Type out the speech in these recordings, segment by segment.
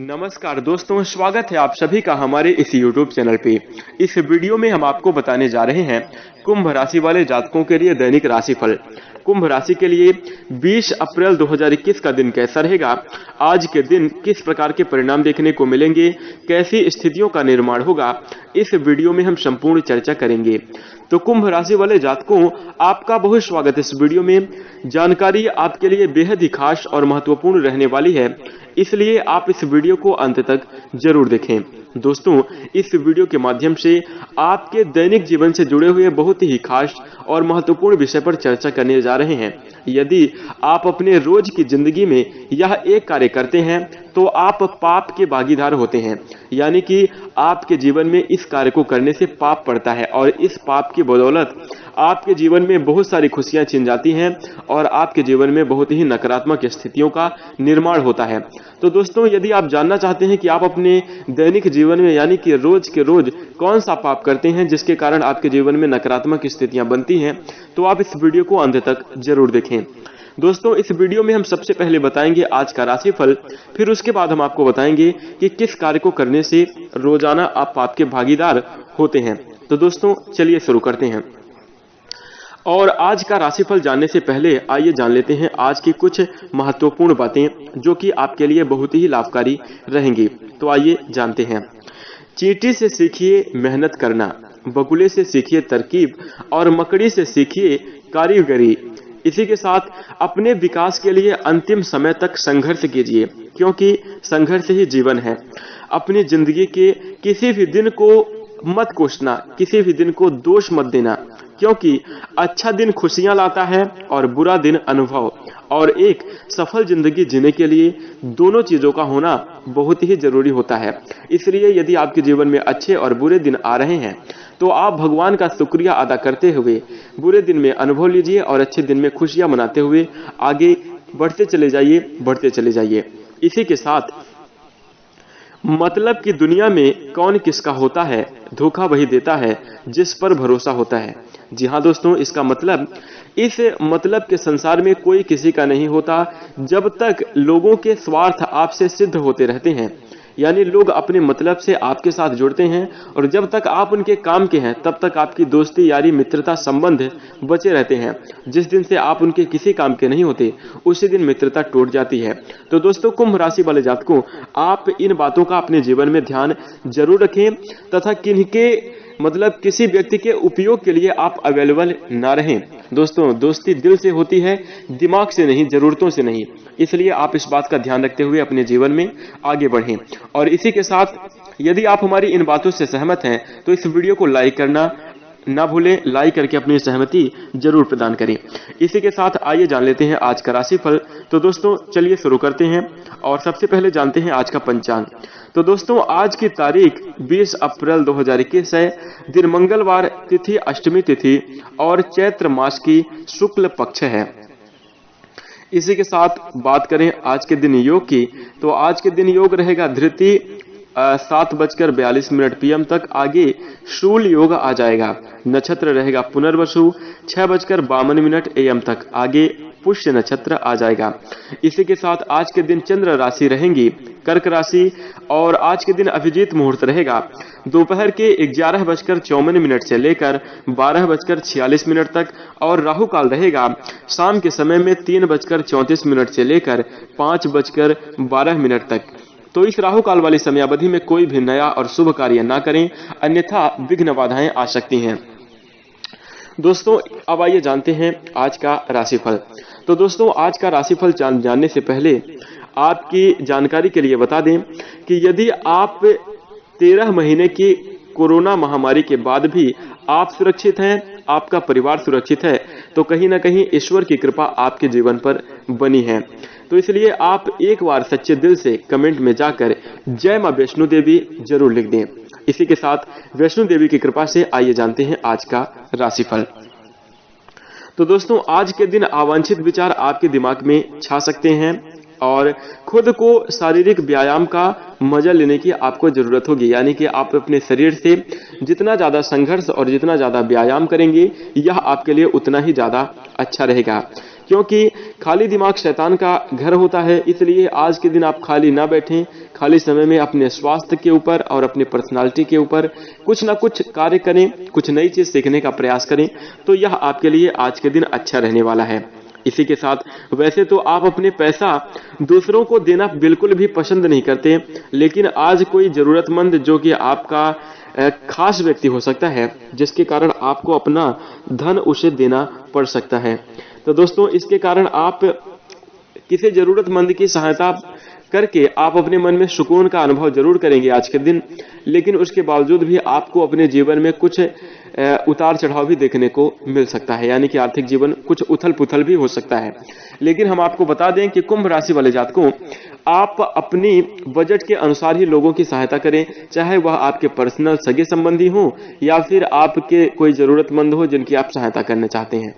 नमस्कार दोस्तों, स्वागत है आप सभी का हमारे इस YouTube चैनल पे। इस वीडियो में हम आपको बताने जा रहे हैं कुंभ राशि वाले जातकों के लिए दैनिक राशिफल। कुंभ राशि के लिए 20 अप्रैल 2021 का दिन कैसा रहेगा, आज के दिन किस प्रकार के परिणाम देखने को मिलेंगे, कैसी स्थितियों का निर्माण होगा, इस वीडियो में हम संपूर्ण चर्चा करेंगे। तो कुंभ राशि वाले जातकों, आपका बहुत स्वागत है। इस वीडियो में जानकारी आपके लिए बेहद ही खास और महत्वपूर्ण रहने वाली है, इसलिए आप इस वीडियो को अंत तक जरूर देखें। दोस्तों, इस वीडियो के माध्यम से आपके दैनिक जीवन से जुड़े हुए बहुत ही खास और महत्वपूर्ण विषय पर चर्चा करने जा रहे हैं। यदि आप अपने रोज की जिंदगी में यह एक कार्य करते हैं तो आप पाप के भागीदार होते हैं, यानी कि आपके जीवन में इस कार्य को करने से पाप पड़ता है और इस पाप की बदौलत आपके जीवन में बहुत सारी खुशियां छिन जाती हैं और आपके जीवन में बहुत ही नकारात्मक स्थितियों का निर्माण होता है। तो दोस्तों, यदि आप जानना चाहते हैं कि आप अपने दैनिक जीवन में यानी कि रोज के रोज कौन सा पाप करते हैं जिसके कारण आपके जीवन में नकारात्मक स्थितियां बनती हैं, तो आप इस वीडियो को अंत तक जरूर देखें। दोस्तों, इस वीडियो में हम सबसे पहले बताएंगे आज का राशिफल, फिर उसके बाद हम आपको बताएंगे कि किस कार्य को करने से रोजाना आप पाप के भागीदार होते हैं। तो दोस्तों, चलिए शुरू करते हैं। और आज का राशिफल जानने से पहले आइए जान लेते हैं आज की कुछ महत्वपूर्ण बातें जो कि आपके लिए बहुत ही लाभकारी रहेंगी। तो आइए जानते हैं। चींटी से सीखिए मेहनत करना, बगुले से सीखिए तरकीब और मकड़ी से सीखिए कारीगरी। इसी के साथ अपने विकास के लिए अंतिम समय तक संघर्ष कीजिए, क्योंकि संघर्ष ही जीवन है। अपनी जिंदगी के किसी भी दिन को मत कोसना, किसी भी दिन को दोष मत देना, क्योंकि अच्छा दिन खुशियां लाता है और बुरा दिन अनुभव। और एक सफल जिंदगी जीने के लिए दोनों चीजों का होना बहुत ही जरूरी होता है। इसलिए यदि आपके जीवन में अच्छे और बुरे दिन आ रहे हैं तो आप भगवान का शुक्रिया अदा करते हुए बुरे दिन में अनुभव लीजिए और अच्छे दिन में खुशियां मनाते हुए आगे बढ़ते चले जाइए। इसी के साथ मतलब की दुनिया में कौन किसका होता है, धोखा वही देता है जिस पर भरोसा होता है। जी हाँ दोस्तों, इसका मतलब इस मतलब के संसार में कोई किसी का नहीं होता जब तक लोगों के स्वार्थ आपसे सिद्ध होते रहते हैं, यानी लोग अपने मतलब से आपके साथ जुड़ते हैं और जब तक आप उनके काम के हैं तब तक आपकी दोस्ती यारी मित्रता संबंध बचे रहते हैं। जिस दिन से आप उनके किसी काम के नहीं होते उसी दिन मित्रता टूट जाती है। तो दोस्तों, कुंभ राशि वाले जातकों, आप इन बातों का अपने जीवन में ध्यान जरूर रखें तथा किन्हीं मतलब किसी व्यक्ति के उपयोग के लिए आप अवेलेबल ना रहें। दोस्तों, दोस्ती दिल से होती है, दिमाग से नहीं, जरूरतों से नहीं। इसलिए आप इस बात का ध्यान रखते हुए अपने जीवन में आगे बढ़ें। और इसी के साथ यदि आप हमारी इन बातों से सहमत हैं तो इस वीडियो को लाइक करना ना भूलें, लाइक करके अपनी सहमति जरूर प्रदान करें। इसी के साथ आइए जान लेते हैं आज का राशिफल। तो दोस्तों, चलिए शुरू करते हैं और सबसे पहले जानते हैं आज का पंचांग। तो दोस्तों, आज की तारीख 20 अप्रैल 2021 है। दिन मंगलवार, तिथि अष्टमी तिथि और चैत्र मास की शुक्ल पक्ष है। इसी के साथ बात करें आज के दिन योग की, तो आज के दिन योग रहेगा धृति 7:42 PM तक, आगे शूल योग आ जाएगा। नक्षत्र रहेगा पुनर्वसु 6:52 AM तक, आगे पुष्य नक्षत्र आ जाएगा। इसी के साथ आज के दिन चंद्र राशि रहेंगी कर्क राशि और आज के दिन अभिजीत मुहूर्त रहेगा दोपहर के 11:54 से लेकर 12:46 तक और राहु काल रहेगा शाम के समय में 3:34 से लेकर 5:12 तक। तो इस राहु काल वाली समयावधि में कोई भी नया और शुभ कार्य ना करें, अन्यथा विघ्न बाधाएं आ सकती हैं। दोस्तों, अब आइए जानते हैं आज का राशिफल। तो दोस्तों, आज का राशिफल जानने से पहले आपकी जानकारी के लिए बता दें कि यदि आप 13 महीने की कोरोना महामारी के बाद भी आप सुरक्षित हैं, आपका परिवार सुरक्षित है, तो कहीं ना कहीं ईश्वर की कृपा आपके जीवन पर बनी है। तो इसलिए आप एक बार सच्चे दिल से कमेंट में जाकर जय मां वैष्णो देवी जरूर लिख दें। इसी के साथ वैष्णो देवी की कृपा से आइए जानते हैं आज का राशिफल। तो दोस्तों, आज के दिन अवांछित विचार आपके दिमाग में छा सकते हैं और खुद को शारीरिक व्यायाम का मजा लेने की आपको जरूरत होगी, यानी कि आप अपने शरीर से जितना ज्यादा संघर्ष और जितना ज्यादा व्यायाम करेंगे यह आपके लिए उतना ही ज्यादा अच्छा रहेगा। क्योंकि खाली दिमाग शैतान का घर होता है। इसलिए आज के दिन आप खाली ना बैठें, खाली समय में अपने स्वास्थ्य के ऊपर और अपनी पर्सनालिटी के ऊपर कुछ ना कुछ कार्य करें, कुछ नई चीज सीखने का प्रयास करें, तो यह आपके लिए आज के दिन अच्छा रहने वाला है। इसी के साथ वैसे तो आप अपने पैसा दूसरों को देना बिल्कुल भी पसंद नहीं करते, लेकिन आज कोई जरूरतमंद जो कि आपका खास व्यक्ति हो सकता है, जिसके कारण आपको अपना धन उसे देना पड़ सकता है। तो दोस्तों, इसके कारण आप किसी जरूरतमंद की सहायता करके आप अपने मन में सुकून का अनुभव जरूर करेंगे आज के दिन, लेकिन उसके बावजूद भी आपको अपने जीवन में कुछ उतार चढ़ाव भी देखने को मिल सकता है, यानी कि आर्थिक जीवन कुछ उथल पुथल भी हो सकता है। लेकिन हम आपको बता दें कि कुंभ राशि वाले जातकों, आप अपनी बजट के अनुसार ही लोगों की सहायता करें, चाहे वह आपके पर्सनल सगे संबंधी हो या फिर आपके कोई जरूरतमंद हो जिनकी आप सहायता करना चाहते हैं।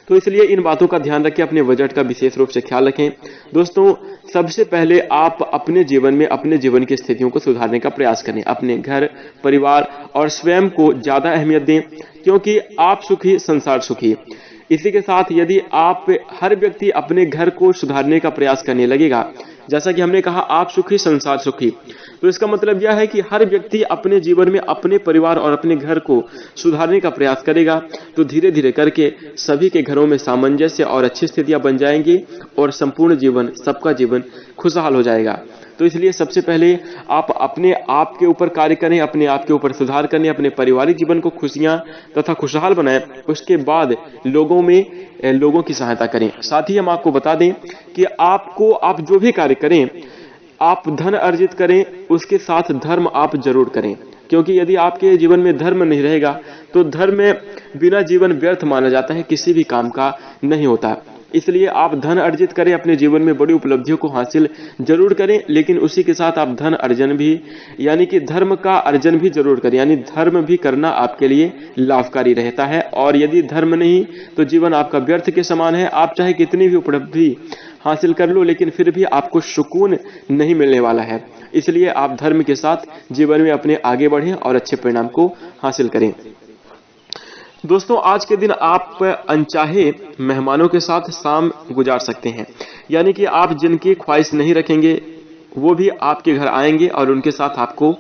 तो इसलिए इन बातों का ध्यान रखें, अपने बजट का विशेष रूप से ख्याल रखें। दोस्तों, सबसे पहले आप अपने जीवन में अपने जीवन की स्थितियों को सुधारने का प्रयास करें। अपने घर, परिवार और स्वयं को ज्यादा अहमियत दें, क्योंकि आप सुखी संसार सुखी। इसी के साथ यदि आप हर व्यक्ति अपने घर को सुधारने का प्रयास करने लगेगा, जैसा कि हमने कहा आप सुखी संसार सुखी, तो इसका मतलब यह है कि हर व्यक्ति अपने जीवन में अपने परिवार और अपने घर को सुधारने का प्रयास करेगा, तो धीरे धीरे करके सभी के घरों में सामंजस्य और अच्छी स्थितियां बन जाएंगी और संपूर्ण जीवन, सबका जीवन खुशहाल हो जाएगा। तो इसलिए सबसे पहले आप अपने आप के ऊपर कार्य करें, अपने आप के ऊपर सुधार करें, अपने पारिवारिक जीवन को खुशियां तथा खुशहाल बनाएं। उसके बाद लोगों की सहायता करें। साथ ही हम आपको बता दें कि आप जो भी कार्य करें, आप धन अर्जित करें, उसके साथ धर्म आप जरूर करें, क्योंकि यदि आपके जीवन में धर्म नहीं रहेगा तो धर्म में बिना जीवन व्यर्थ माना जाता है, किसी भी काम का नहीं होता। इसलिए आप धन अर्जित करें, अपने जीवन में बड़ी उपलब्धियों को हासिल जरूर करें, लेकिन उसी के साथ आप धन अर्जन भी, यानी कि धर्म का अर्जन भी जरूर करें, यानी धर्म भी करना आपके लिए लाभकारी रहता है। और यदि धर्म नहीं तो जीवन आपका व्यर्थ के समान है। आप चाहे कितनी भी उपलब्धि हासिल कर लो, लेकिन फिर भी आपको सुकून नहीं मिलने वाला है। इसलिए आप धर्म के साथ जीवन में अपने आगे बढ़ें और अच्छे परिणाम को हासिल करें। दोस्तों, आज के दिन आप अनचाहे मेहमानों के साथ शाम गुजार सकते हैं, यानी कि आप जिनकी ख्वाहिश नहीं रखेंगे वो भी आपके घर आएंगे और उनके साथ आपको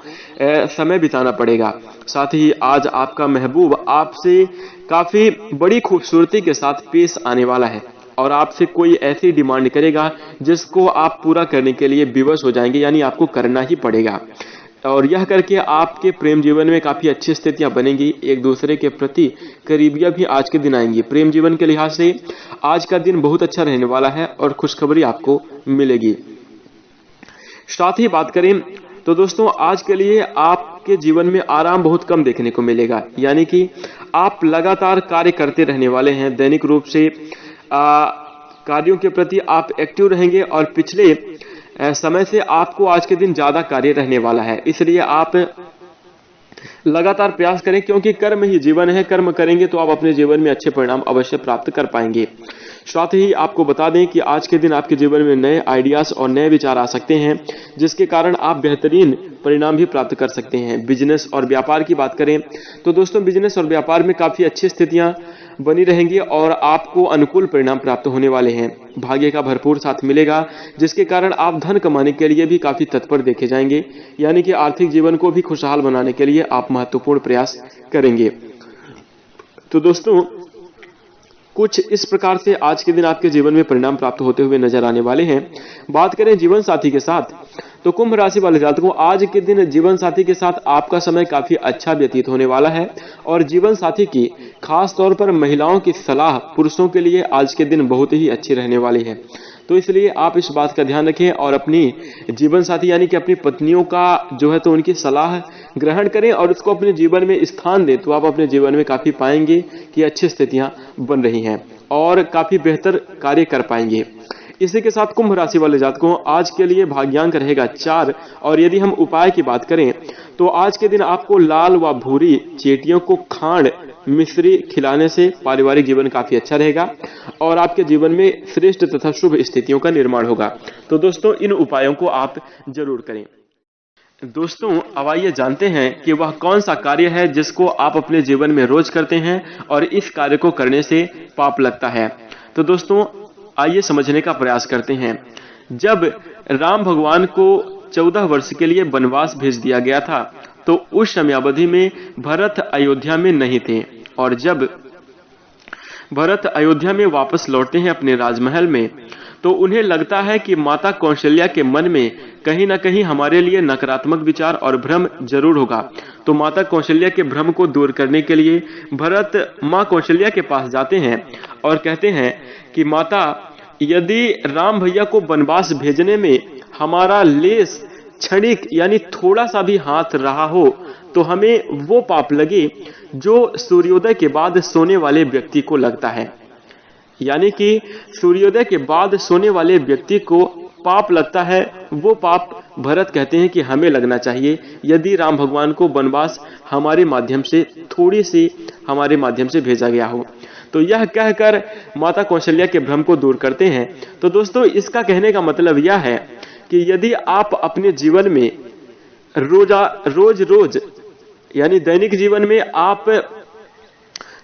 समय बिताना पड़ेगा। साथ ही आज आपका महबूब आपसे काफी बड़ी खूबसूरती के साथ पेश आने वाला है और आपसे कोई ऐसी डिमांड करेगा जिसको आप पूरा करने के लिए विवश हो जाएंगे, यानी आपको करना ही पड़ेगा। और यह करके आपके प्रेम जीवन में काफी अच्छी स्थितियां बनेंगी, एक दूसरे के प्रति करीबियां भी आज के दिन आएंगी। प्रेम जीवन के लिहाज से आज का दिन बहुत अच्छा रहने वाला है और खुशखबरी आपको मिलेगी। साथ ही बात करें तो दोस्तों, आज के लिए आपके जीवन में आराम बहुत कम देखने को मिलेगा, यानी कि आप लगातार कार्य करते रहने वाले हैं। दैनिक रूप से कार्यों के प्रति आप एक्टिव रहेंगे और पिछले समय से आपको आज के दिन ज्यादा कार्य रहने वाला है। इसलिए आप लगातार प्रयास करें, क्योंकि कर्म ही जीवन है। कर्म करेंगे तो आप अपने जीवन में अच्छे परिणाम अवश्य प्राप्त कर पाएंगे। साथ ही आपको बता दें कि आज के दिन आपके जीवन में नए आइडियाज और नए विचार आ सकते हैं, जिसके कारण आप बेहतरीन परिणाम भी प्राप्त कर सकते हैं। बिजनेस और व्यापार की बात करें तो दोस्तों, बिजनेस और व्यापार में काफी अच्छी स्थितियां बनी रहेंगी और आपको अनुकूल परिणाम प्राप्त होने वाले हैं। भाग्य का भरपूर साथ मिलेगा, जिसके कारण आप धन कमाने के लिए भी काफी तत्पर देखे जाएंगे, यानी कि आर्थिक जीवन को भी खुशहाल बनाने के लिए आप महत्वपूर्ण प्रयास करेंगे। तो दोस्तों, कुछ इस प्रकार से आज के दिन आपके जीवन में परिणाम प्राप्त होते हुए नजर आने वाले हैं। बात करें जीवन साथी के साथ तो कुंभ राशि वाले जातकों, आज के दिन जीवन साथी के साथ आपका समय काफी अच्छा व्यतीत होने वाला है और जीवन साथी की खास तौर पर महिलाओं की सलाह पुरुषों के लिए आज के दिन बहुत ही अच्छी रहने वाली है। तो इसलिए आप इस बात का ध्यान रखें और अपनी जीवन साथी यानी कि अपनी पत्नियों का जो है तो उनकी सलाह ग्रहण करें और उसको अपने जीवन में स्थान दें, तो आप अपने जीवन में काफी पाएंगे कि अच्छी स्थितियां बन रही हैं और काफी बेहतर कार्य कर पाएंगे। इसी के साथ कुंभ राशि वाले जातकों, आज के लिए भाग्यांक रहेगा 4 और यदि हम उपाय की बात करें तो आज के दिन आपको लाल व भूरी चींटियों को खांड मिश्री खिलाने से पारिवारिक जीवन काफी अच्छा रहेगा और आपके जीवन में श्रेष्ठ तथा शुभ स्थितियों का निर्माण होगा। तो दोस्तों, इन उपायों को आप जरूर करें। दोस्तों, अब आइए जानते हैं कि वह कौन सा कार्य है जिसको आप अपने जीवन में रोज करते हैं और इस कार्य को करने से पाप लगता है। तो दोस्तों आइए समझने का प्रयास करते हैं। जब राम भगवान को 14 वर्ष के लिए वनवास भेज दिया गया था तो उस समयावधि में भरत अयोध्या में नहीं थे, और जब भरत अयोध्या में वापस लौटते हैं अपने राजमहल में तो उन्हें लगता है कि माता कौशल्या के मन में कहीं ना कहीं हमारे लिए नकारात्मक विचार और भ्रम जरूर होगा। तो माता कौशल्या के भ्रम को दूर करने के लिए भरत माँ कौशल्या के पास जाते हैं और कहते हैं कि माता, यदि राम भैया को वनवास भेजने में हमारा लेस क्षणिक यानी थोड़ा सा भी हाथ रहा हो तो हमें वो पाप लगे जो सूर्योदय के बाद सोने वाले व्यक्ति को लगता है। यानी कि सूर्योदय के बाद सोने वाले व्यक्ति को पाप लगता है, वो पाप भरत कहते हैं कि हमें लगना चाहिए यदि राम भगवान को वनवास हमारे माध्यम से थोड़ी सी हमारे माध्यम से भेजा गया हो। तो यह कहकर माता कौशल्या के भ्रम को दूर करते हैं। तो दोस्तों इसका कहने का मतलब यह है कि यदि आप अपने जीवन में रोज यानी दैनिक जीवन में आप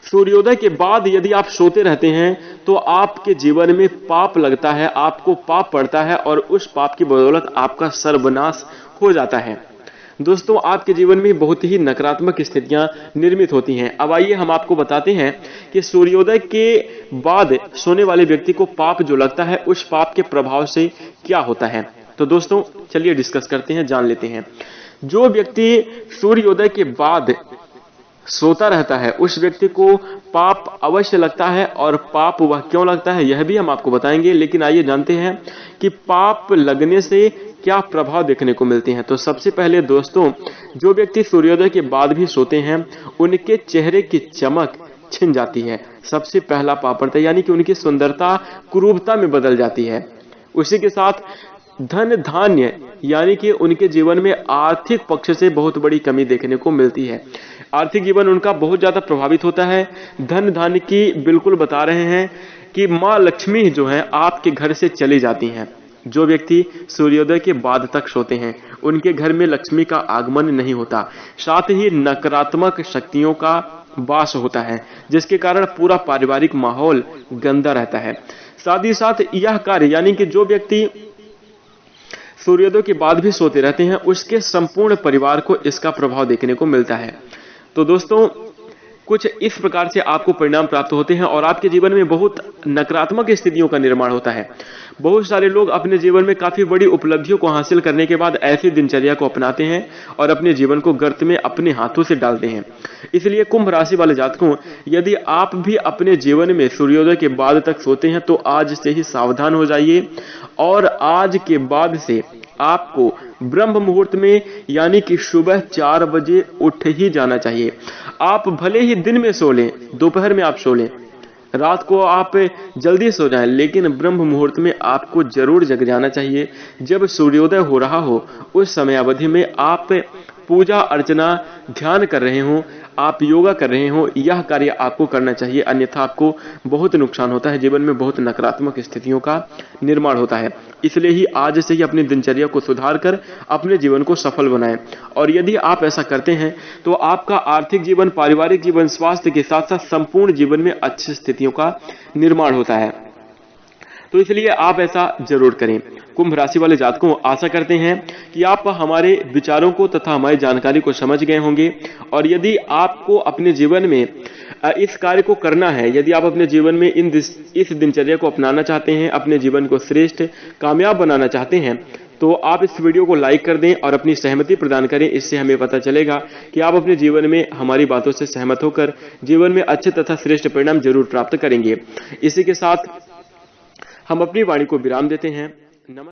सूर्योदय के बाद यदि आप सोते रहते हैं तो आपके जीवन में पाप लगता है, आपको पाप पड़ता है और उस पाप की बदौलत आपका सर्वनाश हो जाता है। दोस्तों आपके जीवन में बहुत ही नकारात्मक स्थितियां निर्मित होती हैं। अब आइए हम आपको बताते हैं कि सूर्योदय के बाद सोने वाले व्यक्ति को पाप जो लगता है उस पाप के प्रभाव से क्या होता है। तो दोस्तों चलिए डिस्कस करते हैं, जान लेते हैं। जो व्यक्ति सूर्योदय के बाद सोता रहता है उस व्यक्ति को पाप अवश्य लगता है, और पाप वह क्यों लगता है यह भी हम आपको बताएंगे। लेकिन आइए जानते हैं कि पाप लगने से क्या प्रभाव देखने को मिलते हैं। तो सबसे पहले दोस्तों जो व्यक्ति सूर्योदय के बाद भी सोते हैं उनके चेहरे की चमक छिन जाती है। सबसे पहला पाप पड़ता है, यानी कि उनकी सुंदरता कुरूपता में बदल जाती है। उसी के साथ धन धान्य यानी कि उनके जीवन में आर्थिक पक्ष से बहुत बड़ी कमी देखने को मिलती है। आर्थिक जीवन उनका बहुत ज्यादा प्रभावित होता है। धन धान्य की बिल्कुल बता रहे हैं कि माँ लक्ष्मी जो है आपके घर से चली जाती हैं। जो व्यक्ति सूर्योदय के बाद तक सोते हैं उनके घर में लक्ष्मी का आगमन नहीं होता, साथ ही नकारात्मक शक्तियों का वास होता है, जिसके कारण पूरा पारिवारिक माहौल गंदा रहता है। साथ ही साथ यह कार्य यानी कि जो व्यक्ति सूर्योदय के बाद भी सोते रहते हैं उसके संपूर्ण परिवार को इसका प्रभाव देखने को मिलता है। तो दोस्तों कुछ इस प्रकार से आपको परिणाम प्राप्त होते हैं और आपके जीवन में बहुत नकारात्मक स्थितियों का निर्माण होता है। बहुत सारे लोग अपने जीवन में काफी बड़ी उपलब्धियों को हासिल करने के बाद ऐसी दिनचर्या को अपनाते हैं और अपने जीवन को गर्त में अपने हाथों से डालते हैं। इसलिए कुंभ राशि वाले जातकों, यदि आप भी अपने जीवन में सूर्योदय के बाद तक सोते हैं तो आज से ही सावधान हो जाइए, और आज के बाद से आपको ब्रह्म मुहूर्त में यानी कि सुबह 4 बजे उठ ही जाना चाहिए। आप भले ही दिन में सो लें, दोपहर में आप सो लें, रात को आप जल्दी सो जाएं, लेकिन ब्रह्म मुहूर्त में आपको जरूर जग जाना चाहिए। जब सूर्योदय हो रहा हो उस समयावधि में आप पूजा अर्चना ध्यान कर रहे हो, आप योगा कर रहे हो, यह कार्य आपको करना चाहिए। अन्यथा आपको बहुत नुकसान होता है, जीवन में बहुत नकारात्मक स्थितियों का निर्माण होता है। इसलिए ही आज से ही अपनी दिनचर्या को सुधार कर अपने जीवन को सफल बनाएं। और यदि आप ऐसा करते हैं तो आपका आर्थिक जीवन, पारिवारिक जीवन, स्वास्थ्य के साथ साथ संपूर्ण जीवन में अच्छी स्थितियों का निर्माण होता है। तो इसलिए आप ऐसा जरूर करें। कुंभ राशि वाले जातकों, आशा करते हैं कि आप हमारे विचारों को तथा हमारी जानकारी को समझ गए होंगे। और यदि आपको अपने जीवन में इस कार्य को करना है, यदि आप अपने जीवन में इस दिनचर्या को अपनाना चाहते हैं, अपने जीवन को श्रेष्ठ कामयाब बनाना चाहते हैं, तो आप इस वीडियो को लाइक कर दें और अपनी सहमति प्रदान करें। इससे हमें पता चलेगा कि आप अपने जीवन में हमारी बातों से सहमत होकर जीवन में अच्छे तथा श्रेष्ठ परिणाम जरूर प्राप्त करेंगे। इसी के साथ हम अपनी वाणी को विराम देते हैं। नमस्कार।